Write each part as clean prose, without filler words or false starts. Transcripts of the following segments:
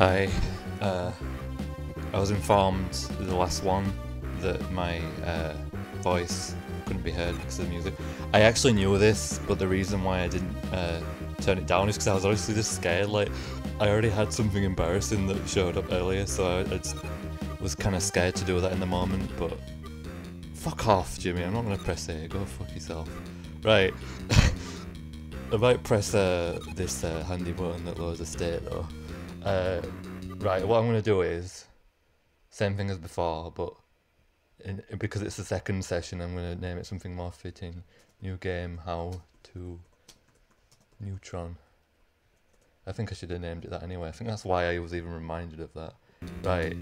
Hi, I was informed the last one that my voice couldn't be heard because of the music. I actually knew this, but the reason why I didn't turn it down is because I was honestly just scared. Like, I already had something embarrassing that showed up earlier, so I just was kind of scared to do that in the moment, but fuck off, Jimmy, I'm not going to press A, go fuck yourself. Right, I might press this handy button that loads a state though. Right, what I'm going to do is, same thing as before, but because it's the second session, I'm going to name it something more fitting. New game, how to Neutron. I think I should have named it that anyway. I think that's why I was even reminded of that. Right.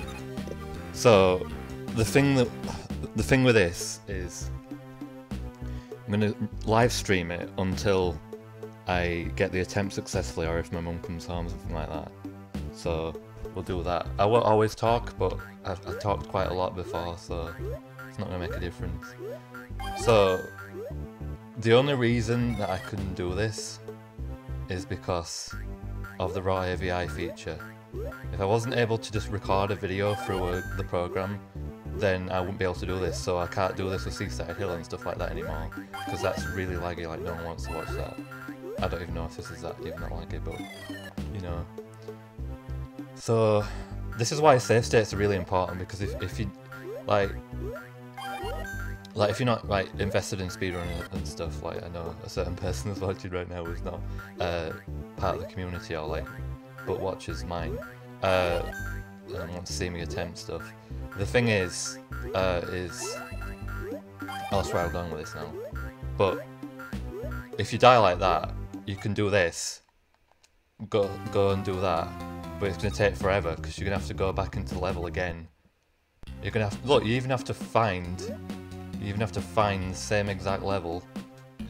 So the thing with this is I'm gonna live stream it until I get the attempt successfully, or if my mum comes home, something like that. So we'll do that. I won't always talk, but I've talked quite a lot before, so it's not gonna make a difference. So the only reason that I couldn't do this is because of the raw AVI feature. If I wasn't able to just record a video through the program, then I wouldn't be able to do this, so I can't do this with Seaside Hill and stuff like that anymore, because that's really laggy, like no one wants to watch that. I don't even know if this is even that laggy, but you know. So this is why save states are really important, because if you like if you're not like invested in speedrunning and stuff, like I know a certain person who's watching right now who's not part of the community or like but watches mine and want to see me attempt stuff. The thing is I'll swear I'm done with this now. But if you die like that, you can do this. Go and do that. But it's gonna take forever because you're gonna have to go back into level again. You're gonna have look. You even have to find the same exact level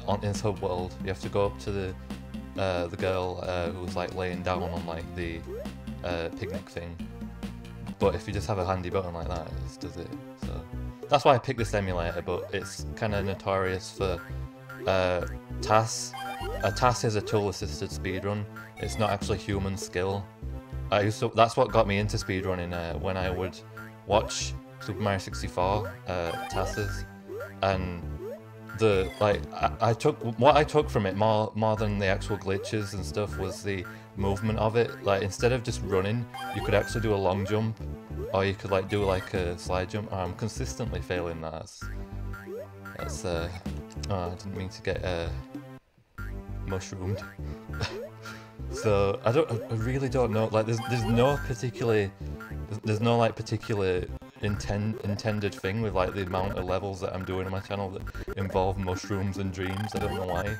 in this hub world. You have to go up to the girl who's like laying down on like the picnic thing. But if you just have a handy button like that, it just does it. So that's why I picked this emulator. But it's kind of notorious for TAS. A TAS is a tool-assisted speedrun. It's not actually human skill. That's what got me into speedrunning when I would watch Super Mario 64 TASes, and what I took from it more than the actual glitches and stuff was the movement of it. Like instead of just running, you could actually do a long jump, or you could like do like a slide jump. Oh, I'm consistently failing that. That's oh, I didn't mean to get mushroomed. So I really don't know. Like there's no particular intended thing with like the amount of levels that I'm doing on my channel that involve mushrooms and dreams. I don't know why.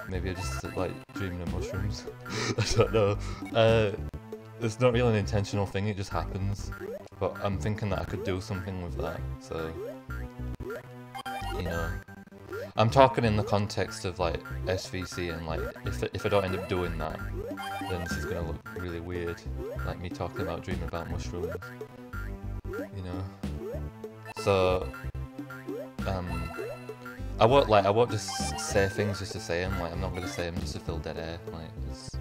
Maybe I just like dreaming of mushrooms. I don't know. It's not really an intentional thing, it just happens. But I'm thinking that I could do something with that, so you know. I'm talking in the context of like SVC, and like if I don't end up doing that, then this is gonna look really weird. Like me talking about dreaming about mushrooms. You know. So I won't just say things just to say them. Like I'm not gonna say them just to fill dead air. Like just,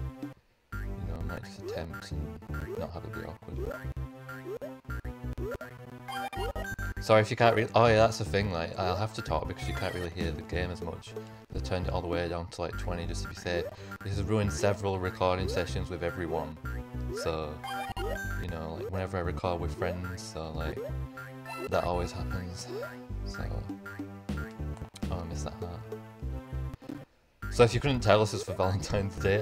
you know, I might just attempt and not have it be awkward. Sorry if you can't really. Oh yeah, that's the thing. Like I'll have to talk because you can't really hear the game as much. They turned it all the way down to like 20 just to be safe. This has ruined several recording sessions with everyone. So you know, like whenever I record with friends, so like that always happens. So oh, I missed that heart. So if you couldn't tell, this is for Valentine's Day.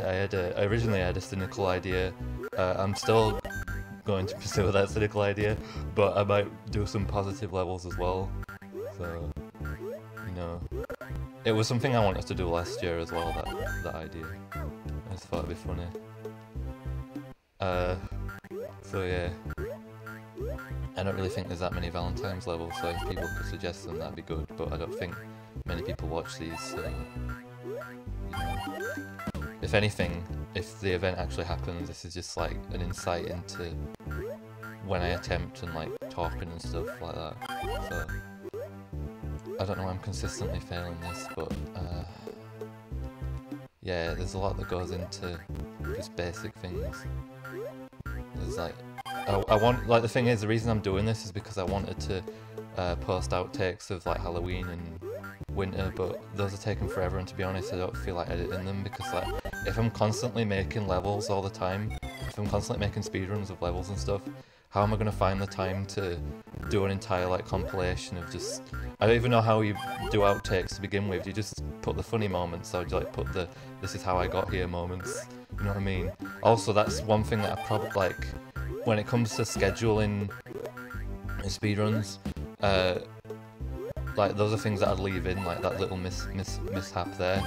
I originally had a cynical idea. I'm still going to pursue that cynical idea, but I might do some positive levels as well. So you know, it was something I wanted to do last year as well. That idea. I just thought it'd be funny. So yeah, I don't really think there's that many Valentine's levels, so if people could suggest them, that'd be good, but I don't think many people watch these, so you know. If anything, if the event actually happens, this is just like an insight into when I attempt and like talking and stuff like that. So I don't know why I'm consistently failing this, but yeah, there's a lot that goes into just basic things. There's like, I want, like the thing is, the reason I'm doing this is because I wanted to post outtakes of like Halloween and winter, but those are taking forever, and to be honest I don't feel like editing them, because like if I'm constantly making levels all the time, if I'm constantly making speedruns of levels and stuff, how am I going to find the time to do an entire like compilation of just, I don't even know how you do outtakes to begin with. You just put the funny moments, or do you like put the this is how I got here moments, you know what I mean? Also, that's one thing that I probably like when it comes to scheduling speedruns, like those are things that I'd leave in, like that little mishap there.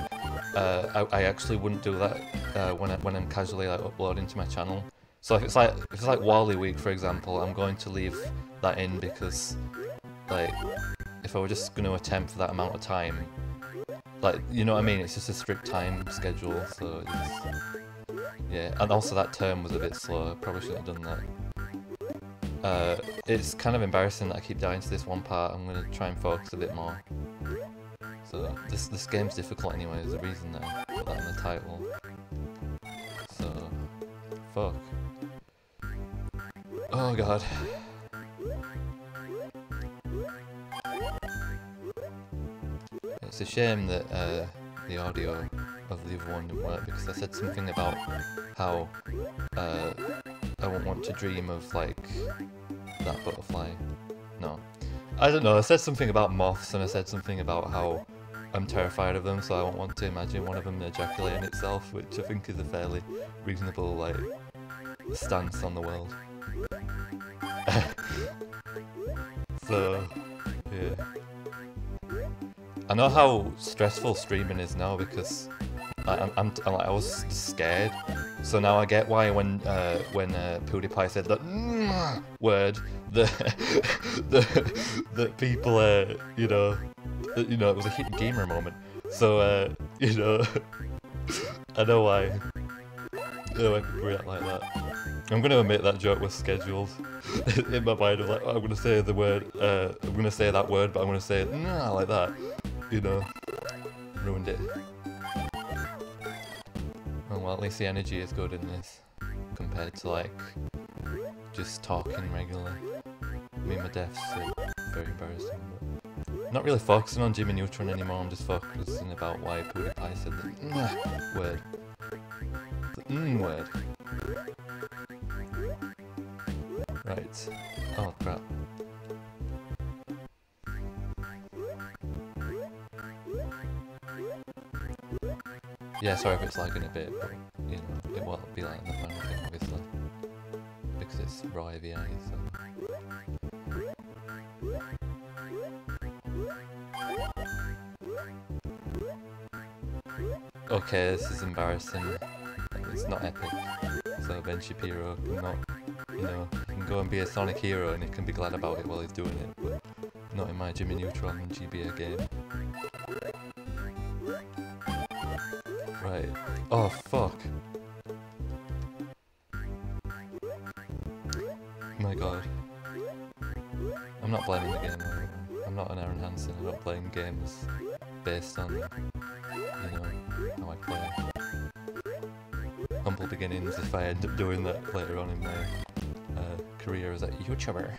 I actually wouldn't do that when I'm casually like uploading to my channel. So if it's like Wally Week, for example, I'm going to leave that in, because like if I were just going to attempt for that amount of time, like, you know what I mean, it's just a strict time schedule, so it's, yeah. And also that term was a bit slow, probably shouldn't have done that. It's kind of embarrassing that I keep dying to this one part. I'm going to try and focus a bit more. So this game's difficult anyway, there's a reason that I put that in the title. So, fuck. Oh god. It's a shame that the audio of the other one didn't work, because I said something about how I won't want to dream of like that butterfly. No. I don't know, I said something about moths, and I said something about how I'm terrified of them, so I won't want to imagine one of them ejaculating itself, which I think is a fairly reasonable like stance on the world. So, yeah. I know how stressful streaming is now, because I was scared. So now I get why when PewDiePie said that word, that people you know it was a hidden gamer moment. So you know, I know why people react like that. I'm gonna admit that joke was scheduled. In my mind, I was like, oh, I'm gonna say the word, I'm gonna say that word, but I'm gonna say it like that. You know, ruined it. Oh, well, at least the energy is good in this, compared to like just talking regularly. I mean, my deaths are very embarrassing, but not really focusing on Jimmy Neutron anymore. I'm just focusing about why PewDiePie said the word. The word. Right. Oh crap. Yeah, sorry if it's lagging a bit, but you know, it won't be like in the final thing, obviously, because it's raw AVI, so. Okay, this is embarrassing. It's not epic. So Ben Shapiro cannot, you know, he can go and be a Sonic hero and he can be glad about it while he's doing it, but not in my Jimmy Neutron and GBA game. Right. Oh fuck. My god. I'm not blaming the game though. I'm not an Aaron Hansen. I'm not playing games based on, you know, how I play. Humble beginnings if I end up doing that later on in my career as a YouTuber.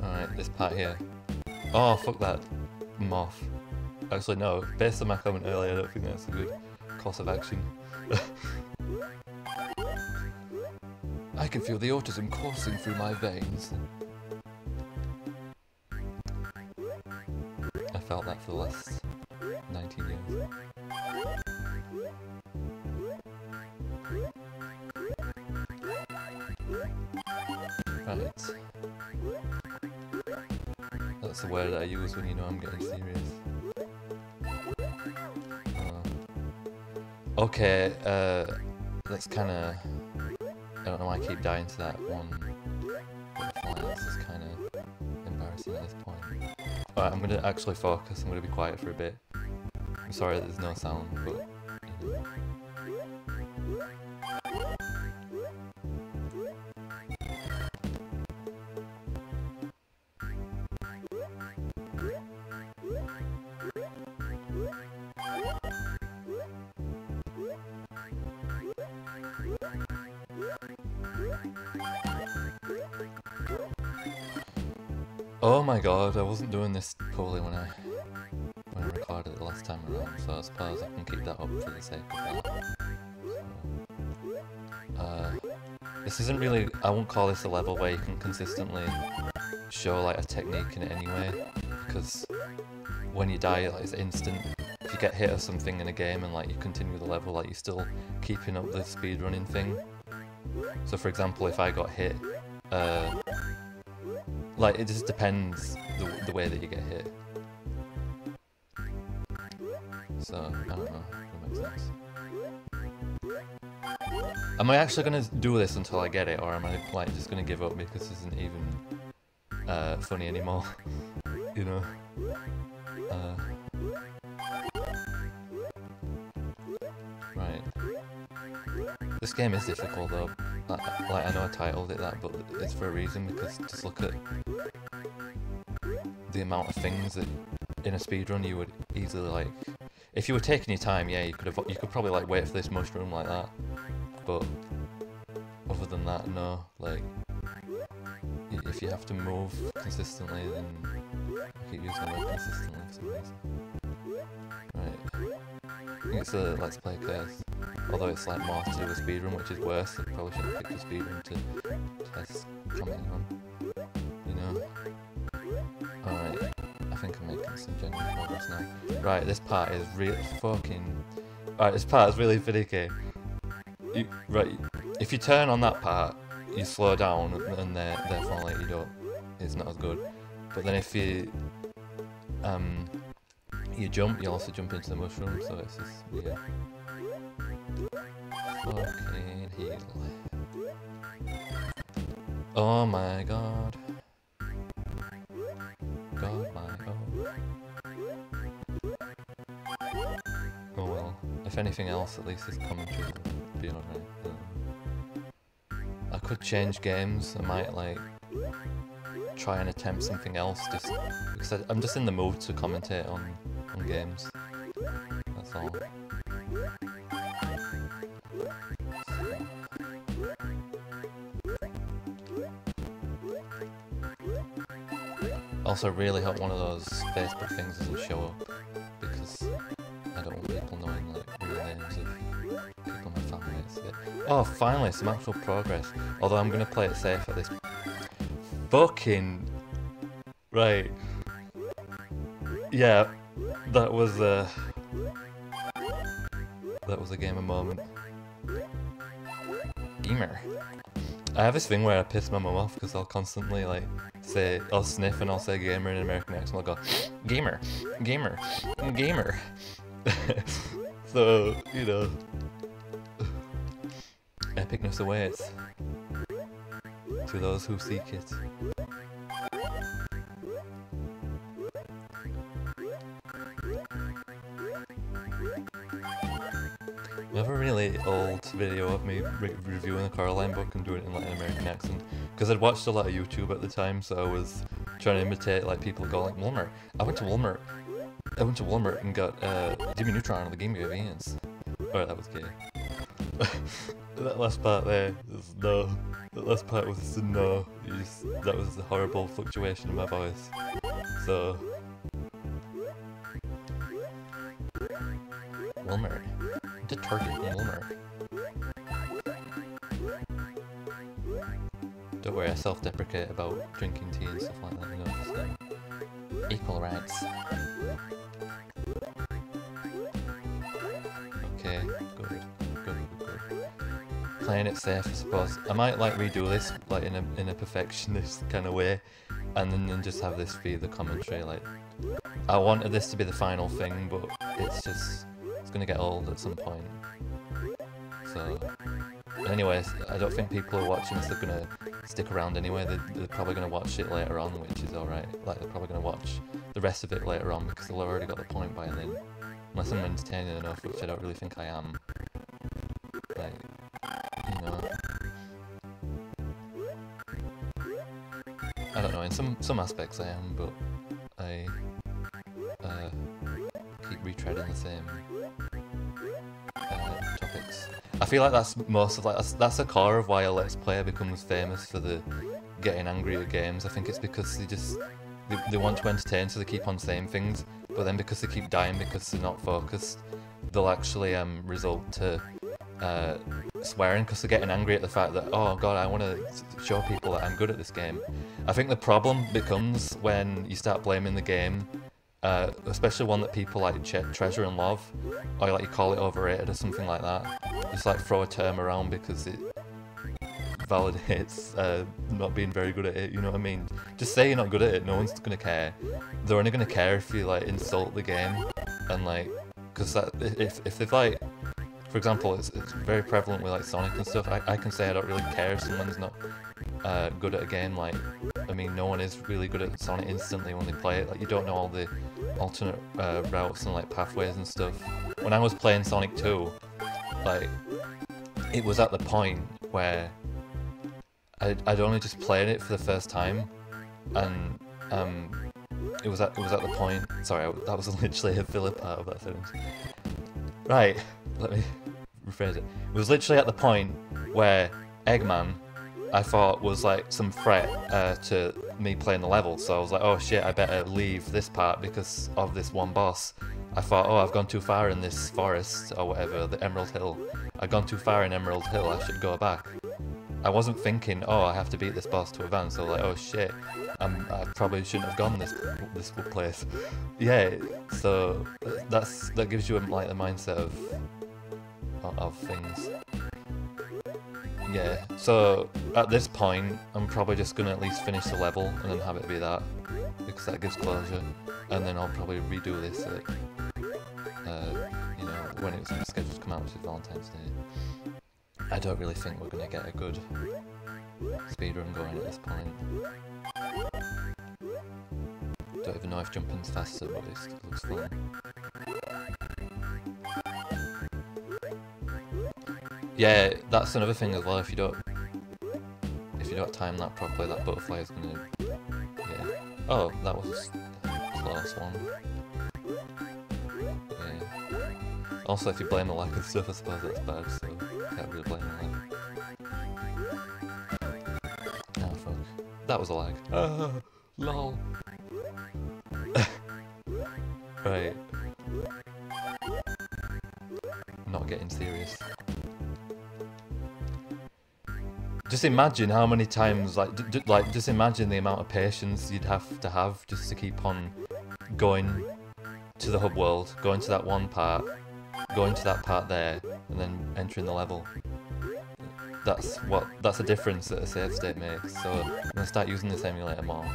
Alright, this part here. Oh, fuck that moth. Actually, no, based on my comment earlier, I don't think that's a good course of action. I can feel the autism coursing through my veins. I felt that for the last 19 years. Right. That's the word that I use when you know I'm getting serious. Okay, that's kinda... I don't know why I keep dying to that one butterfly. This is kinda embarrassing at this point. Alright, I'm gonna actually focus, I'm gonna be quiet for a bit. I'm sorry that there's no sound, but... You know. Oh my god, I wasn't doing this poorly when I recorded it the last time around, so I suppose I can keep that up for the sake of that. This isn't really, I won't call this a level where you can consistently show like a technique in it anyway, because when you die, like, it's instant. If you get hit or something in a game and like you continue the level, like you're still keeping up the speedrunning thing. So for example, if I got hit, like it just depends the way that you get hit. So I don't know if that makes sense. Am I actually gonna do this until I get it, or am I like just gonna give up because this isn't even funny anymore? You know? Right. This game is difficult though. Like I know I titled it that, but it's for a reason, because just look at the amount of things that in a speedrun you would easily like. If you were taking your time, yeah, you could probably like wait for this mushroom like that. But other than that, no. Like, if you have to move consistently, then I keep using the word consistently for some reason. Right. I think it's a Let's Play curse. Although it's like more to do with speedrun, which is worse. I probably should have picked a speedrun to test commenting on. You know? Alright. I think I'm making some genuine progress now. Right, this part is really fucking... Alright, this part is really finicky. Right, if you turn on that part, you slow down, and therefore like you don't, it's not as good. But then if you you jump, you also jump into the mushroom, so it's just weird. Fucking heal. Oh my god. God my god. Oh well. If anything else, at least this commentary will be alright. I could change games. I might like try and attempt something else, just because I'm just in the mood to commentate on games. That's all. Also, really hope one of those Facebook things doesn't show up, because I don't want people knowing like real names of people my family. Oh, finally, some actual progress. Although I'm gonna play it safe at this. Fucking right. Yeah, that was a gamer moment. Gamer. I have this thing where I piss my mum off because I'll constantly like say, I'll sniff and I'll say gamer in an American accent. I'll go, gamer, gamer, gamer. So, you know, epicness awaits to those who seek it. I have a really old video of me reviewing the Coraline book and doing it in like an American accent, because I'd watched a lot of YouTube at the time, so I was trying to imitate like people go like, Walmart. I went to Walmart and got Jimmy Neutron on the Game Boy Advance. Alright, that was gay. That last part there is no. That last part was no. That was a horrible fluctuation in my voice. So Walmart. Detergent in Walmart. Don't worry, I self-deprecate about drinking tea and stuff like that, you know, so equal rights. Okay, good. Playing it safe, I suppose. I might like redo this like in a perfectionist kind of way, and then just have this be the commentary. Like, I wanted this to be the final thing, but it's gonna get old at some point. So, anyways, I don't think people who are watching this are gonna stick around anyway. They're probably gonna watch it later on, which is alright. Like, they're probably gonna watch the rest of it later on because they'll have already got the point by then. Unless I'm entertaining enough, which I don't really think I am. Like, you know. I don't know, in some aspects I am, but I keep retreading the same topics. I feel like that's most of like that's the core of why a Let's Player becomes famous for the getting angry at games. I think it's because they want to entertain, so they keep on saying things, but then because they keep dying because they're not focused, they'll actually result to swearing because they're getting angry at the fact that, oh god, I want to show people that I'm good at this game. I think the problem becomes when you start blaming the game, especially one that people like treasure and love, or like you call it overrated or something like that. Just like throw a term around because it validates not being very good at it, you know what I mean? Just say you're not good at it, no one's gonna care. They're only gonna care if you like insult the game, and like, because if they've like, for example, it's very prevalent with like Sonic and stuff. I can say I don't really care if someone's not good at a game. Like, I mean, no one is really good at Sonic instantly when they play it. Like, you don't know all the alternate routes and like pathways and stuff. When I was playing Sonic 2, like, it was at the point where I'd only just played it for the first time, and it was at the point. Sorry, that was literally a filler part of that sentence. Right, let me rephrase it. It was literally at the point where Eggman, I thought, was like some threat to me playing the level. So I was like, oh shit, I better leave this part because of this one boss. I thought, oh, I've gone too far in this forest or whatever, the Emerald Hill. I've gone too far in Emerald Hill, I should go back. I wasn't thinking, oh, I have to beat this boss to advance. So like, oh shit, I probably shouldn't have gone this place. Yeah, so that gives you like the mindset of things. Yeah, so at this point, I'm probably just gonna at least finish the level and then have it be that, because that gives closure. And then I'll probably redo this at, you know, when it's scheduled to come out, which is Valentine's Day. I don't really think we're gonna get a good speedrun going at this point. Don't even know if jumping's faster, but it looks fun. Yeah, that's another thing as well. If you don't time that properly, that butterfly is gonna. Yeah. Oh, that was a close one. Yeah. Also, if you blame the lack of stuff, I suppose that's bad. So can't really blame the lag. Oh fuck. That was a lag. Lol. Right. Not getting serious. Just imagine how many times, like, just imagine the amount of patience you'd have just to keep on going to the hub world, going to that one part, going to that part there, and then entering the level. That's the difference that a save state makes. So I'm gonna start using this emulator more.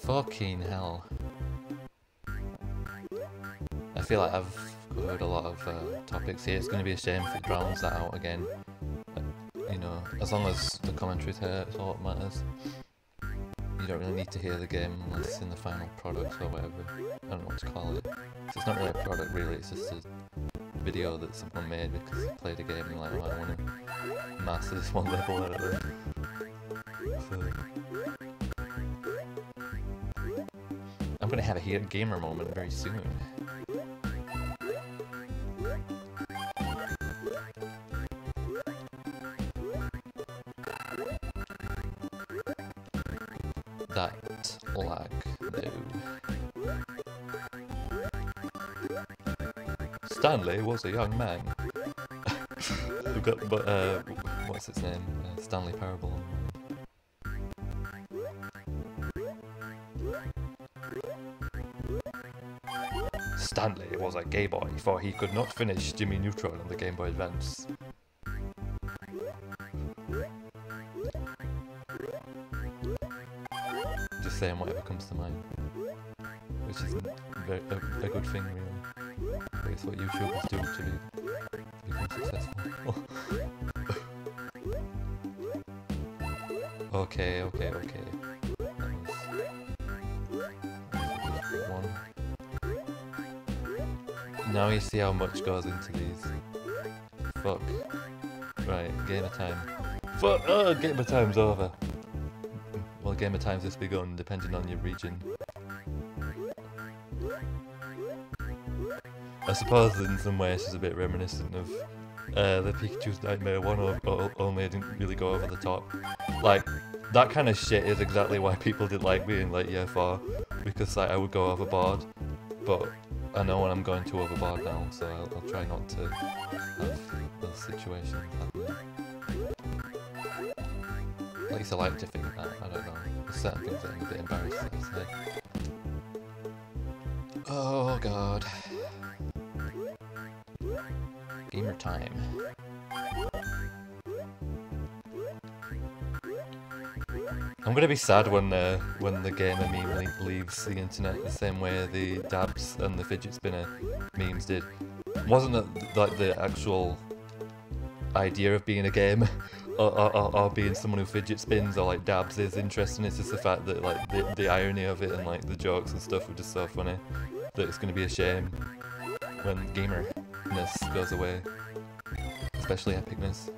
Fucking hell. I feel like I've covered a lot of topics here. It's going to be a shame if it drowns that out again. You know, as long as the commentary's here, it's all that matters. You don't really need to hear the game unless it's in the final product or whatever. I don't know what to call it. So it's not really a product really, it's just a video that someone made because they played a game and like, oh, I want to master this one level out of it. So I'm going to have a gamer moment very soon. That lag, no. Stanley was a young man. We've got, what's its name? Stanley Parable. Stanley was a gay boy, for he could not finish Jimmy Neutron on the Game Boy Advance. Just saying whatever comes to mind. Which is a good thing, really. But it's what YouTubers do to become successful. Okay. That was a good one. Now you see how much goes into these. Fuck. Right, gamer time. Fuck! Oh, gamer time's over. Well, gamer time's just begun, depending on your region. I suppose in some ways she's a bit reminiscent of the Pikachu's Nightmare one, only it didn't really go over the top. Like, that kind of shit is exactly why people didn't like me in like year 4, because like I would go overboard, but I know when I'm going too overboard now, so I'll try not to have those situations happening. At least I like to think that, I don't know. There's certain things that I'm a bit embarrassed to say. Oh god. Gamer time. I'm gonna be sad when the gamer meme leaves the internet the same way the dabs and the fidget spinner memes did. Wasn't it like the actual idea of being a gamer or being someone who fidget spins or like dabs is interesting? It's just the fact that like the irony of it and like the jokes and stuff were just so funny that it's gonna be a shame when gamerness goes away, especially epicness.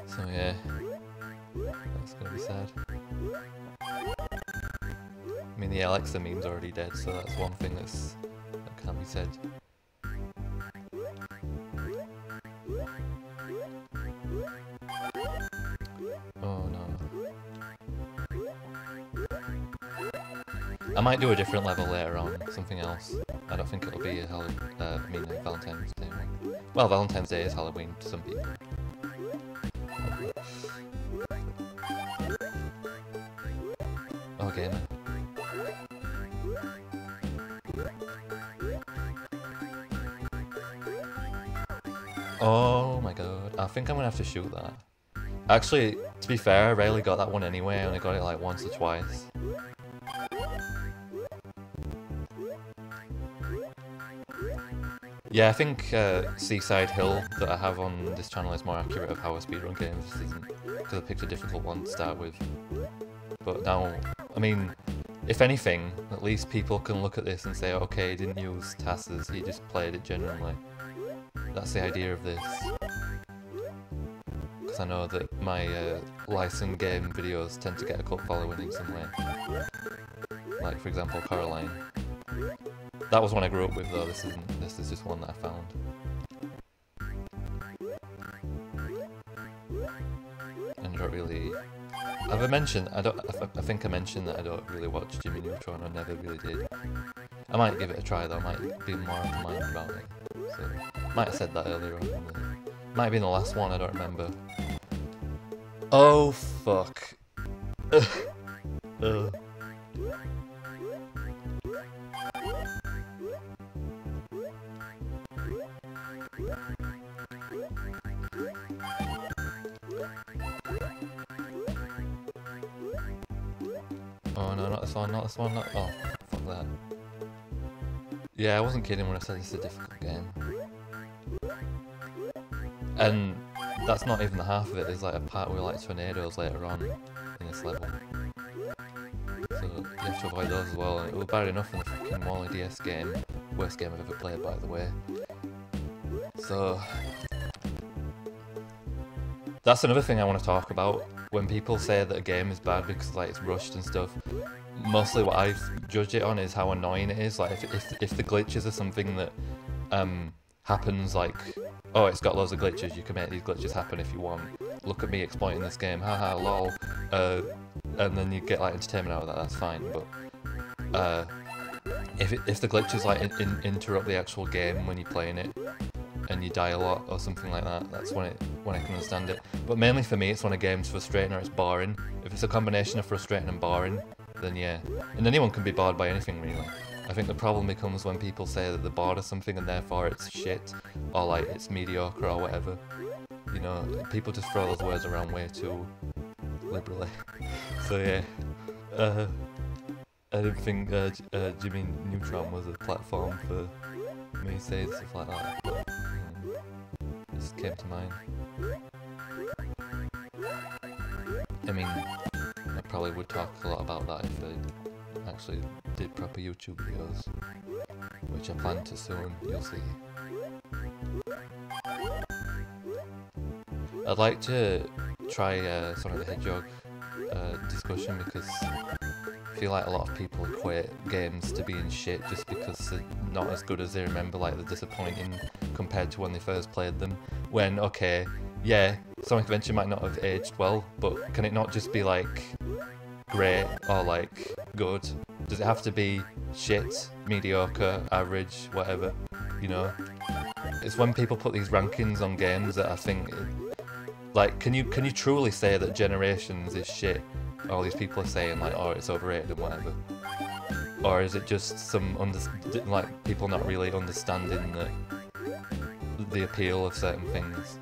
So yeah. That's gonna be sad. I mean, the Alexa meme's already dead, so that's one thing that can't be said. Oh no. I might do a different level later on, something else. I don't think it'll be a Valentine's Day one. Well, Valentine's Day is Halloween to some people. Gamer. Oh my god, I think I'm gonna have to shoot that. Actually, to be fair, I rarely got that one anyway, I only got it like once or twice. Yeah, I think Seaside Hill that I have on this channel is more accurate of how I speedrun games, because I picked a difficult one to start with. But now, I mean, if anything, at least people can look at this and say, okay, he didn't use TASs, he just played it genuinely. That's the idea of this. Because I know that my licensed game videos tend to get a cult following in some way. Like, for example, Coraline. That was one I grew up with though, this is just one that I found. And I don't really... Have I mentioned, I think I mentioned that I don't really watch Jimmy Neutron, I never really did. I might give it a try though, I might be more open-minded about it. So, might have said that earlier on. Might have been the last one, I don't remember. Oh fuck. Oh no, not this one, not this one, not... Oh, fuck that. Yeah, I wasn't kidding when I said it's a difficult game. And that's not even the half of it, there's like a part with like tornadoes later on in this level. So you have to avoid those as well, and it was bad enough in the fucking Wally DS game. Worst game I've ever played, by the way. So... That's another thing I want to talk about. When people say that a game is bad because like it's rushed and stuff, mostly what I judge it on is how annoying it is. Like if the glitches are something that happens, like, oh, it's got loads of glitches, you can make these glitches happen if you want. Look at me exploiting this game, haha, lol. And then you get like entertainment out of that, that's fine. But if the glitches like interrupt the actual game when you're playing it, and you die a lot or something like that, that's when I can understand it. But mainly for me, it's when a game's frustrating or it's boring. If it's a combination of frustrating and boring, then yeah. And anyone can be bored by anything, really. I think the problem becomes when people say that they're bored of something and therefore it's shit, or like it's mediocre or whatever. You know, people just throw those words around way too liberally. So yeah, I didn't think Jimmy Neutron was a platform for me saying stuff like that, but it just came to mind. I mean, I probably would talk a lot about that if I actually did proper YouTube videos, which I plan to soon, you'll see. I'd like to try Sonic the Hedgehog discussion because feel like a lot of people equate games to being shit just because they're not as good as they remember, like they're disappointing compared to when they first played them. When, okay, yeah, Sonic Adventure might not have aged well, but can it not just be like great or like good? Does it have to be shit, mediocre, average, whatever, you know? It's when people put these rankings on games that I think, like, can you truly say that Generations is shit? All these people are saying like, oh, it's overrated and whatever. Or is it just some like people not really understanding the appeal of certain things?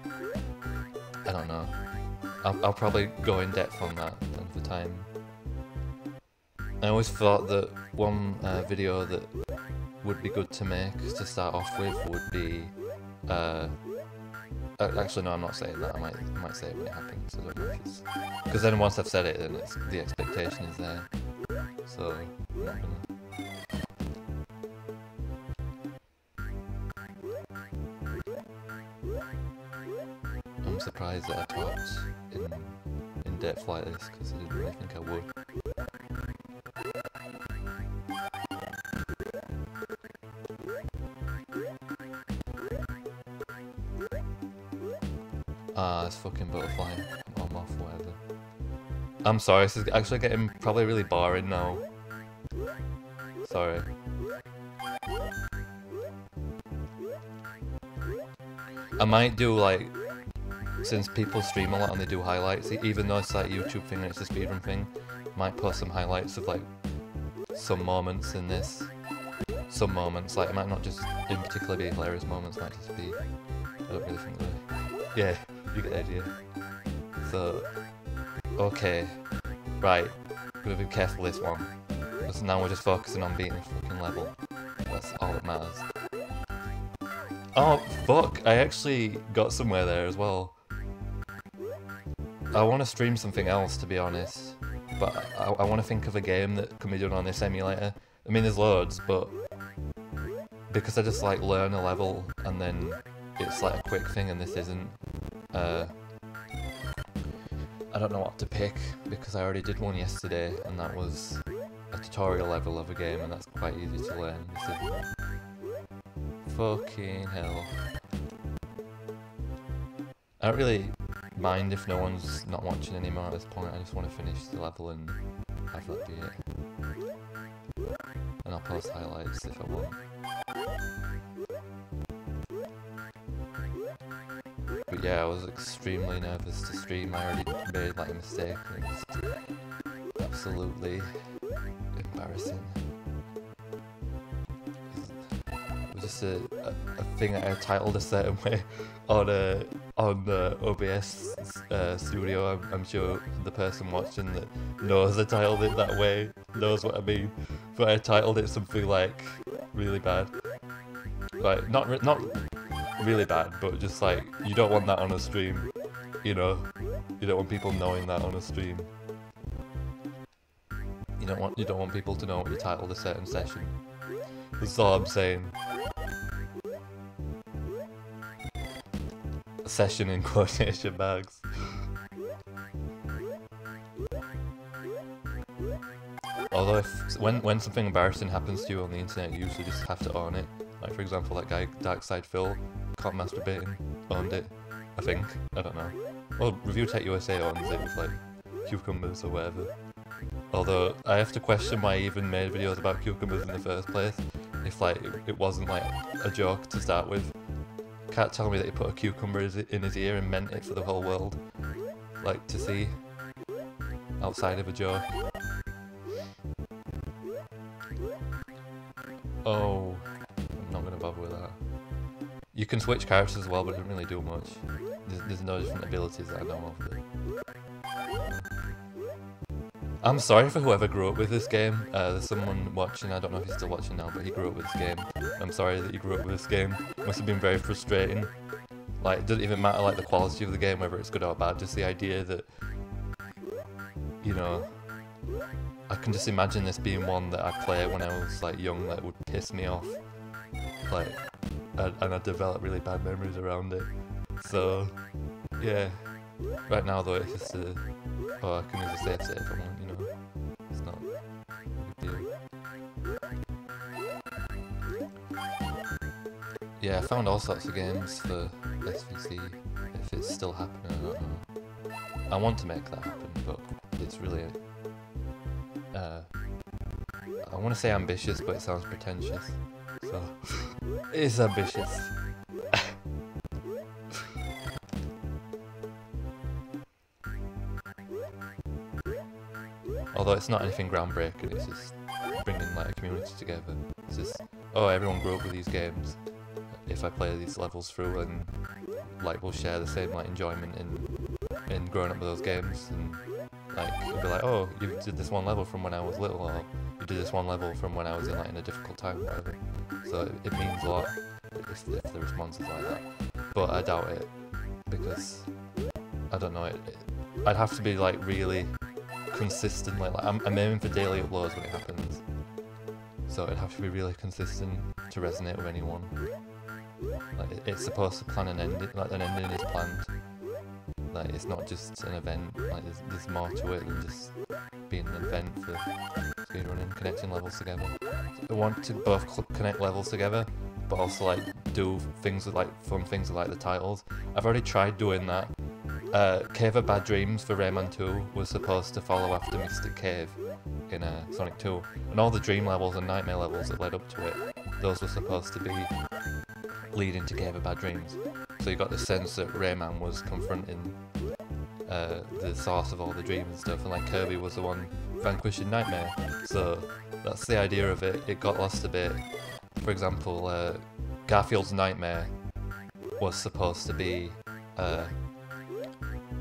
I don't know. I'll probably go in depth on that another time. I always thought that one video that would be good to make to start off with would be actually no, I'm not saying that. I might say it when it happens. I don't know if it's because then once I've said it, then the expectation is there. So I'm not gonna. I'm surprised that I talked in depth like this because I didn't really think I would. Ah, it's fucking butterfly. I'm off, whatever. I'm sorry, this is actually getting probably really boring now. Sorry. I might do like, since people stream a lot and they do highlights, even though it's like a YouTube thing and it's a speedrun thing, might post some highlights of like some moments in this. Some moments, like it might not just in particular be hilarious moments, might just be, I don't really think that. Yeah, you get the idea. So, okay, right, we'll be careful this one. Because now we're just focusing on beating the fucking level. That's all that matters. Oh, fuck, I actually got somewhere there as well. I want to stream something else, to be honest. But I want to think of a game that can be done on this emulator. I mean, there's loads, but because I just like learn a level and then it's like a quick thing and this isn't, I don't know what to pick because I already did one yesterday and that was a tutorial level of a game and that's quite easy to learn. This isn't. Fucking hell. I don't really mind if no one's not watching anymore at this point. I just want to finish the level and have that be it. And I'll post highlights if I want. But yeah, I was extremely nervous to stream. I already made like a mistake and it was absolutely embarrassing. It was just a thing that I titled a certain way on the OBS studio. I'm sure the person watching that knows I titled it that way knows what I mean. But I titled it something like really bad. Like not really bad, but just like you don't want that on a stream, you know. You don't want people knowing that on a stream. You don't want people to know what you titled a certain session. That's all I'm saying. Session in quotation marks. Although when something embarrassing happens to you on the internet, you usually just have to own it. Like for example, that guy Darkside Phil caught masturbating, owned it. I think. I don't know. Well, Review Tech USA owns it with like cucumbers or whatever. Although I have to question why he even made videos about cucumbers in the first place. If like it wasn't like a joke to start with. Can't tell me that he put a cucumber in his ear and meant it for the whole world, like to see, outside of a joke. Oh, I'm not gonna bother with that. You can switch characters as well, but it doesn't really do much. There's no different abilities that I know of. I'm sorry for whoever grew up with this game. There's someone watching, I don't know if he's still watching now, but he grew up with this game. I'm sorry that you grew up with this game. It must have been very frustrating. Like, it doesn't even matter like the quality of the game, whether it's good or bad, just the idea that, you know, I can just imagine this being one that I played when I was like young that would piss me off. Like, and I developed really bad memories around it. So, yeah. Right now though, it's just a... Oh, I can use a save if I want, you know. It's not yeah, I found all sorts of games for SVC. If it's still happening, I don't know. I want to make that happen, but it's really... I want to say ambitious, but it sounds pretentious. So, it's ambitious. Although it's not anything groundbreaking, it's just bringing like a community together. It's just, oh, everyone grew up with these games. If I play these levels through, and like we'll share the same like enjoyment in growing up with those games, and like you'll be like, oh, you did this one level from when I was little, or you did this one level from when I was in like in a difficult time, or whatever. So it means a lot if the response is like that. But I doubt it, because I don't know. I'd have to be like really consistent. Like I'm aiming for daily uploads when it happens, so it'd have to be really consistent to resonate with anyone. Like it's supposed to plan an ending. Like an ending is planned. Like it's not just an event. Like there's more to it than just being an event for speedrunning, connecting levels together. I want to both connect levels together, but also like do things with like fun things with like the titles. I've already tried doing that. Cave of Bad Dreams for Rayman 2 was supposed to follow after Mystic Cave in Sonic 2, and all the dream levels and nightmare levels that led up to it, those were supposed to be leading to Cave of Bad Dreams. So you got the sense that Rayman was confronting the source of all the dreams and stuff, and like Kirby was the one vanquishing Nightmare. So that's the idea of it. It got lost a bit. For example, Garfield's Nightmare was supposed to be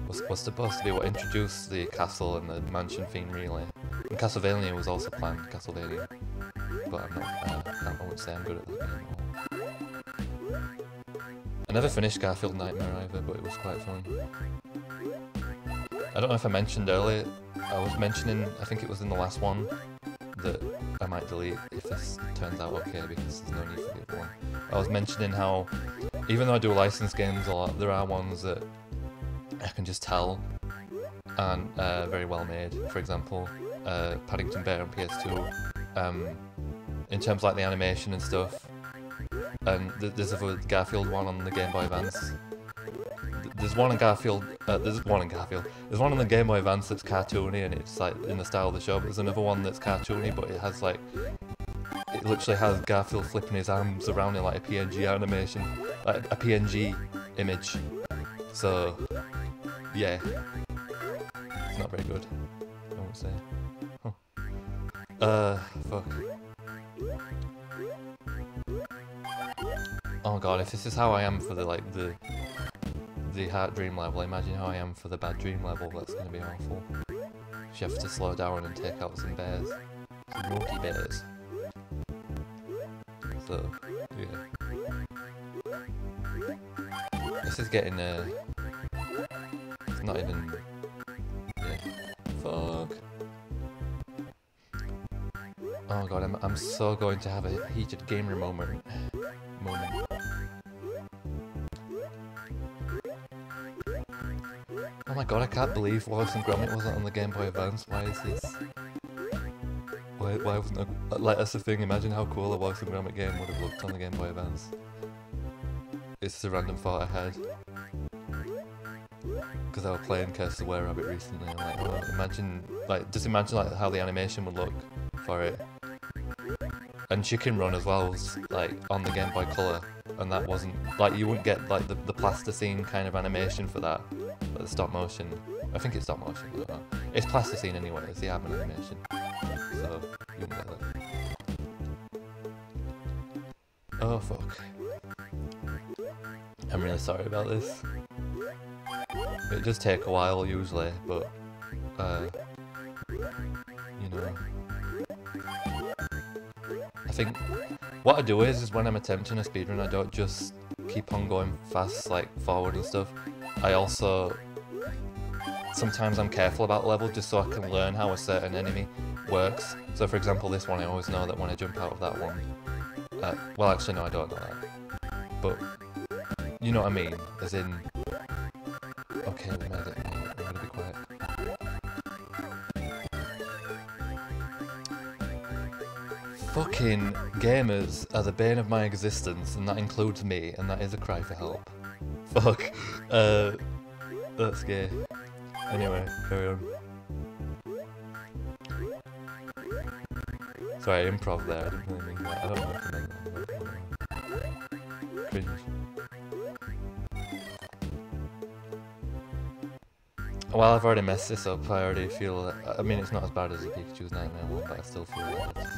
was supposed to be what introduced the castle and the mansion theme relay. And Castlevania was also planned, Castlevania. But I'm not, I wouldn't say I'm good at that game at all. I never finished Garfield Nightmare either, but it was quite fun. I don't know if I mentioned earlier, I was mentioning, I think it was in the last one, that I might delete if this turns out okay, because there's no need for the other one. I was mentioning how, even though I do licensed games a lot, there are ones that I can just tell aren't very well made. For example, Paddington Bear on PS2, in terms of like the animation and stuff, and there's a Garfield one on the Game Boy Advance. There's one on Garfield, there's one on the Game Boy Advance that's cartoony and it's like in the style of the show, but there's another one that's cartoony but it has like, it literally has Garfield flipping his arms around in like a PNG animation, like a PNG image. So, yeah, it's not very good, I won't say. Huh. Fuck. Oh god, if this is how I am for the like the Heart Dream level, imagine how I am for the Bad Dream level. That's gonna be awful. You have to slow down and take out some bears, some naughty bears. So, yeah. This is getting it's not even. Yeah. Fuck. Oh god, I'm so going to have a heated gamer moment. Oh my god, I can't believe Wallace and Gromit wasn't on the Game Boy Advance. Why is this? Why wasn't it? Like, that's the thing, imagine how cool a Wallace and Gromit game would have looked on the Game Boy Advance. It's just a random thought I had. Because I was playing Curse of the Were-Rabbit recently, and like, oh, imagine, like, just imagine like how the animation would look for it. And Chicken Run as well was like on the Game Boy Color, and that wasn't like, you wouldn't get like the plasticine kind of animation for that, like the stop motion. I think it's stop motion. I don't know. It's plasticine anyway. It's the Arm animation, so you wouldn't get that. Oh fuck! I'm really sorry about this. It does take a while usually, but you know. I think what I do is when I'm attempting a speedrun, I don't just keep on going fast, like forward and stuff. I also, sometimes I'm careful about the level just so I can learn how a certain enemy works. So for example, this one, I always know that when I jump out of that one, well actually no, I don't know that. But, you know what I mean? As in, okay, we made it, I'm gonna be quiet. Fuck. Fucking gamers are the bane of my existence, and that includes me, and that is a cry for help. Fuck. That's gay. Anyway, carry on. Sorry, improv there, I didn't really mean that. I don't recommend that. Cringe. Well, I've already messed this up, I already feel that, I mean, it's not as bad as the Pikachu's Nightmare one, but I still feel like it's...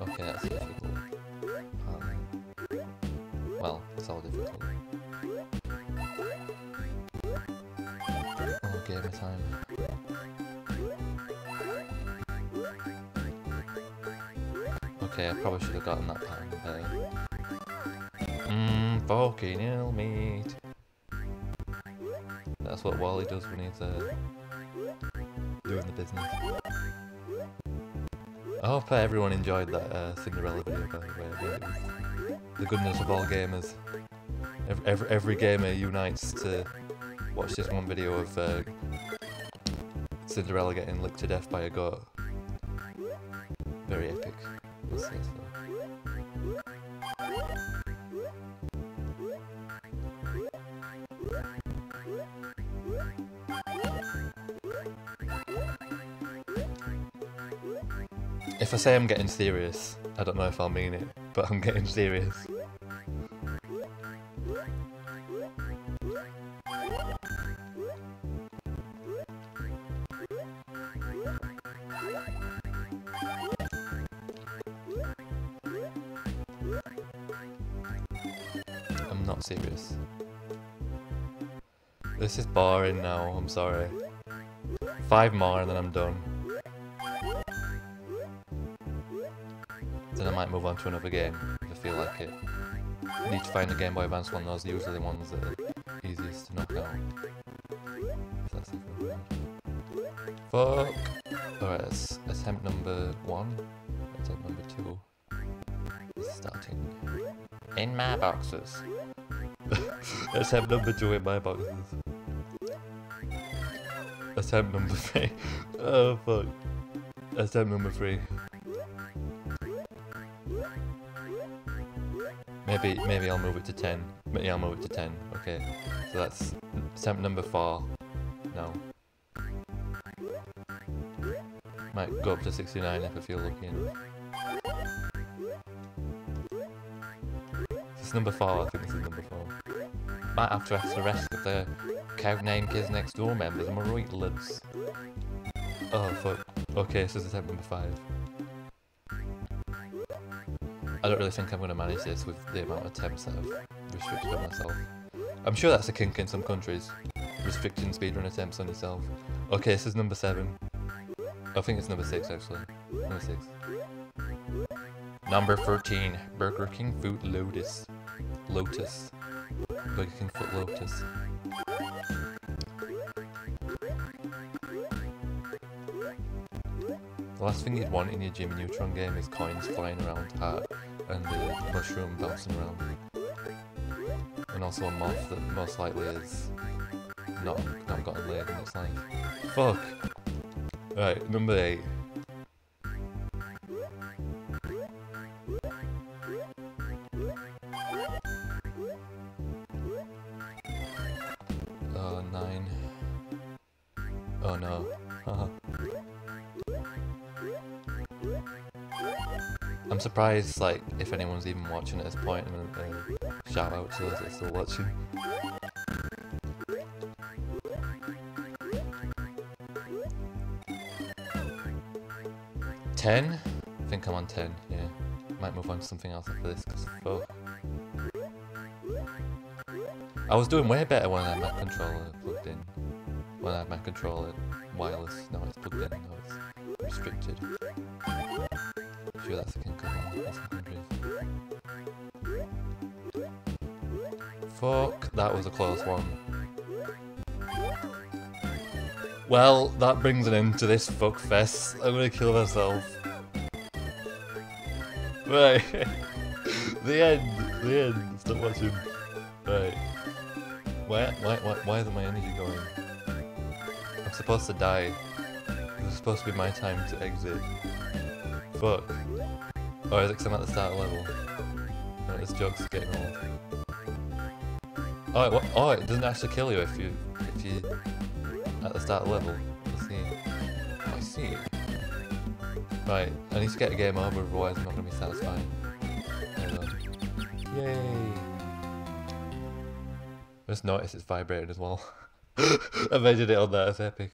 Okay, that's difficult. Well, it's all difficult. Oh, gamer time. Okay, I probably should have gotten that time there. Fucking hell, mate. That's what Wally does when he's doing the business. I hope everyone enjoyed that Cinderella video, by the way. It was the goodness of all gamers. Every gamer unites to watch this one video of Cinderella getting licked to death by a goat. Very epic. Let's say so. If I say I'm getting serious, I don't know if I'll mean it, but I'm getting serious. I'm not serious. This is boring now, I'm sorry. 5 more and then I'm done. Then I might move on to another game if I feel like it. I need to find a Game Boy Advance one, those are usually the ones that are easiest to knock out. If that's even weird. Fuck! Alright, that's attempt number 1. Attempt number 2 is starting. In my boxes. Attempt number 2 in my boxes. Attempt number 3. Oh fuck. Attempt number 3. Maybe I'll move it to 10. Yeah, I'll move it to 10. Okay. So that's attempt number 4. No. Might go up to 69 if I feel lucky enough. This is number 4, I think this is number 4. Might have to ask the rest of the Cloud9 Kids Next Door members, am I right, lads? Oh fuck. Okay, so this is attempt number 5. I don't really think I'm going to manage this with the amount of attempts that I've restricted on myself. I'm sure that's a kink in some countries, restricting speedrun attempts on yourself. Okay, this is number 7. I think it's number 6 actually. Number 6. Number 13, Burger King Foot Lotus. Lotus. Burger King Foot Lotus. The last thing you'd want in your GBA Neutron game is coins flying around, heart, and the mushroom bouncing around. And also a moth that most likely is not gotten laid in its life. Fuck! Right, number 8. Oh, 9. Oh no. I'm surprised, like, if anyone's even watching at this point, and shout out to those that are still watching. $10? I think I'm on 10, yeah. Might move on to something else after this, because fuck. I was doing way better when I had my controller plugged in. When I had my controller wireless, now it's plugged in, now it's restricted. Sure, that's a kink in some countries. Fuck, that was a close one. Well, that brings an end to this fuck fest. I'm gonna kill myself. Right. The end. Stop watching. Right. Why isn't my energy going? I'm supposed to die. It's supposed to be my time to exit. Fuck. Or is it 'cause I'm at the start of the level? No, this joke's getting old. Oh, it doesn't actually kill you if you at the start of the level. I see. Oh, I see. Right, I need to get a game over, otherwise I'm not going to be satisfied. There we go. Yay! I just noticed it's vibrating as well. I measured it on that, it's epic.